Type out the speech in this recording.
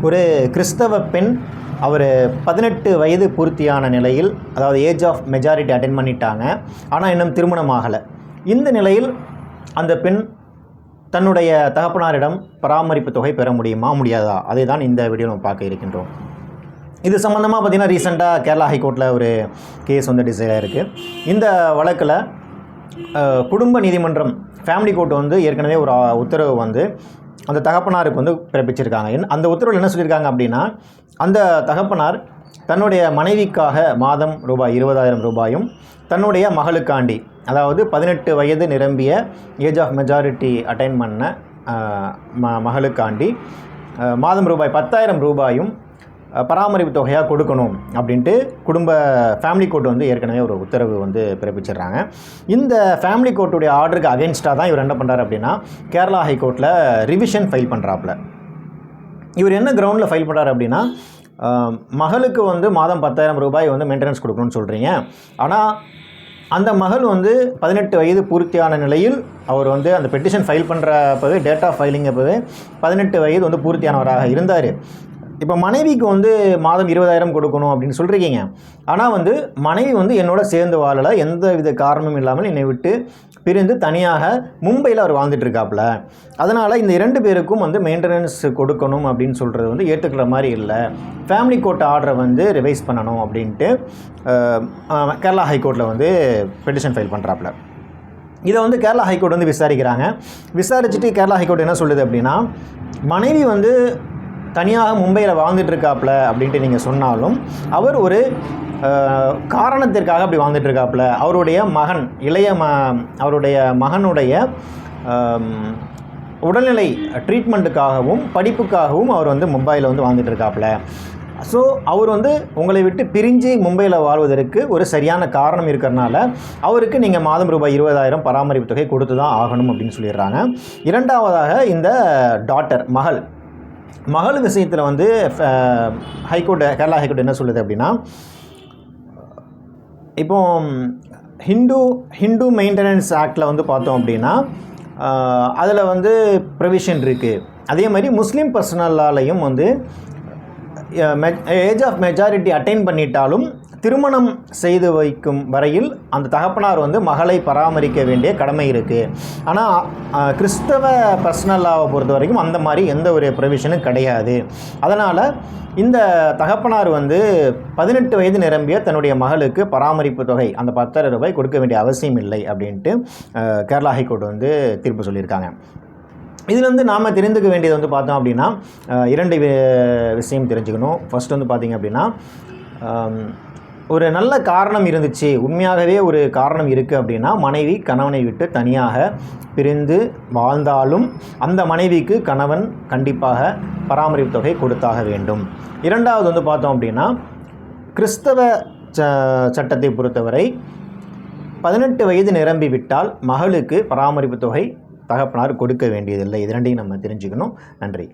ஒரு கிறிஸ்தவ பெண் அவர் 18 வயது பூர்த்தியான நிலையில், அதாவது ஏஜ் ஆஃப் மெஜாரிட்டி அட்டென்ட் பண்ணிட்டாங்க. ஆனால் இன்னும் திருமணம் ஆகலை. இந்த நிலையில் அந்த பெண் தன்னுடைய தகப்பனாரிடம் பராமரிப்பு தொகை பெற முடியுமா முடியாதா, அதை தான் இந்த வீடியோ நம்ம பார்க்க இருக்கின்றோம். இது சம்மந்தமாக பார்த்திங்கன்னா ரீசெண்டாக கேரளா ஹைகோர்ட்டில் ஒரு கேஸ் வந்து டிசைட் ஆகிருக்கு. இந்த வழக்கில் குடும்ப நீதிமன்றம் ஃபேமிலி கோர்ட் வந்து ஏற்கனவே ஒரு உத்தரவு வந்து அந்த தகப்பனாருக்கு வந்து பிறப்பிச்சிருக்காங்க. அந்த உத்தரவில் என்ன சொல்லியிருக்காங்க அப்படின்னா, அந்த தகப்பனார் தன்னுடைய மனைவிக்காக மாதம் ரூபாய் 20,000 தன்னுடைய மகளுக்காண்டி, அதாவது 18 வயது நிரம்பிய ஏஜ் ஆஃப் மெஜாரிட்டி அட்டைன் பண்ண மகளுக்காண்டி மாதம் ரூபாய் 10,000 பராமரிப்பு தொகையாக கொடுக்கணும் அப்படின்ட்டு ஃபேமிலி கோர்ட் வந்து ஏற்கனவே ஒரு உத்தரவு வந்து பிறப்பிச்சிடுறாங்க. இந்த ஃபேமிலி கோர்ட்டுடைய ஆர்டருக்கு அகென்ஸ்டாக தான் இவர் என்ன பண்ணுறாரு அப்படின்னா, கேரளா ஹைகோர்ட்டில் ரிவிஷன் ஃபைல் பண்ணுறாப்புல. இவர் என்ன கிரவுண்டில் ஃபைல் பண்ணுறாரு அப்படின்னா, மகளுக்கு வந்து மாதம் 10,000 வந்து மெயின்டெனன்ஸ் கொடுக்கணும்னு சொல்கிறீங்க. ஆனால் அந்த மகள் வந்து 18 வயது பூர்த்தியான நிலையில் அவர் வந்து அந்த பெட்டிஷன் ஃபைல் பண்ணுறப்பவே, டேட் ஆஃப் ஃபைலிங் அப்போவே 18 வயது வந்து பூர்த்தியானவராக இருந்தார். இப்போ மனைவிக்கு வந்து மாதம் 20,000 கொடுக்கணும் அப்படின்னு சொல்கிறீங்க. ஆனால் வந்து மனைவி வந்து என்னோட சேர்ந்து வாழலை, எந்த வித காரணமும் இல்லாமல் என்னை விட்டு பிரிந்து தனியாக மும்பையில் அவர் வாழ்ந்துட்டு இருக்காப்புல. அதனால் இந்த 2 பேருக்கும் வந்து மெயின்டெனன்ஸ் கொடுக்கணும் அப்படின்னு சொல்கிறது வந்து ஏற்றுக்கிற மாதிரி இல்லை. ஃபேமிலி கோர்ட் ஆர்டரை வந்து ரிவைஸ் பண்ணணும் அப்படின்ட்டு கேரளா ஹைகோர்ட்டில் வந்து பெட்டிஷன் ஃபைல் பண்ணுறாப்புல. இதை வந்து கேரளா ஹைகோர்ட் வந்து விசாரிக்கிறாங்க. விசாரிச்சுட்டு கேரளா ஹைகோர்ட் என்ன சொல்லுது அப்படின்னா, மனைவி வந்து தனியாக மும்பையில் வாழ்ந்துட்டுருக்காப்புல அப்படின்ட்டு நீங்கள் சொன்னாலும், அவர் ஒரு காரணத்திற்காக அப்படி வாழ்ந்துட்டுருக்காப்புல. அவருடைய மகன் அவருடைய மகனுடைய உடல்நிலை ட்ரீட்மெண்ட்டுக்காகவும் படிப்புக்காகவும் அவர் வந்து மும்பையில் வந்து வாழ்ந்துட்டுருக்காப்புல. ஸோ அவர் வந்து உங்களை விட்டு பிரிஞ்சு மும்பையில் வாழ்வதற்கு ஒரு சரியான காரணம் இருக்கிறனால அவருக்கு நீங்கள் மாதம் ரூபாய் 20,000 பராமரிப்பு தொகை கொடுத்து தான் ஆகணும் அப்படின்னு சொல்லிடுறாங்க. இரண்டாவதாக இந்த டாட்டர் மகள் விஷயத்தில் வந்து கேரளா ஹைகோர்ட் என்ன சொல்லுது அப்படின்னா, இப்போ ஹிந்து மெயின்டெனன்ஸ் ஆக்டில் வந்து பார்த்தோம் அப்படின்னா அதில் வந்து ப்ரொவிஷன் இருக்குது. அதே மாதிரி முஸ்லீம் பர்சனலாலையும் வந்து ஏஜ் ஆஃப் மெஜாரிட்டி அட்டைன் பண்ணிட்டாலும் திருமணம் செய்து வைக்கும் வரையில் அந்த தகப்பனார் வந்து மகளை பராமரிக்க வேண்டிய கடமை இருக்குது. ஆனால் கிறிஸ்தவ பர்சனலாவை பொறுத்த வரைக்கும் அந்த மாதிரி எந்த ஒரு ப்ரொவிஷனும் கிடையாது. அதனால் இந்த தகப்பனார் வந்து 18 வயது நிரம்பிய தன்னுடைய மகளுக்கு பராமரிப்பு தொகை அந்த 10,000 கொடுக்க வேண்டிய அவசியம் இல்லை அப்படின்ட்டு கேரளா ஹைகோர்ட் வந்து தீர்ப்பு சொல்லியிருக்காங்க. இதில் வந்து நாம் தெரிந்துக்க வேண்டியது வந்து பார்த்தோம் அப்படின்னா 2 விஷயம் தெரிஞ்சுக்கணும். ஃபர்ஸ்ட் வந்து பார்த்திங்க அப்படின்னா, ஒரு நல்ல காரணம் இருந்துச்சு, உண்மையாகவே ஒரு காரணம் இருக்குது அப்படின்னா மனைவி கணவனை விட்டு தனியாக பிரிந்து வாழ்ந்தாலும் அந்த மனைவிக்கு கணவன் கண்டிப்பாக பராமரிப்பு தொகை கொடுத்தாக வேண்டும். இரண்டாவது வந்து பார்த்தோம் அப்படின்னா, கிறிஸ்தவ சட்டத்தை பொறுத்தவரை 18 வயது நிரம்பி விட்டால் மகளுக்கு பராமரிப்பு தொகை தகப்பனார் கொடுக்க வேண்டியதில்லை. இது 2ஐயும் நம்ம தெரிஞ்சுக்கணும். நன்றி.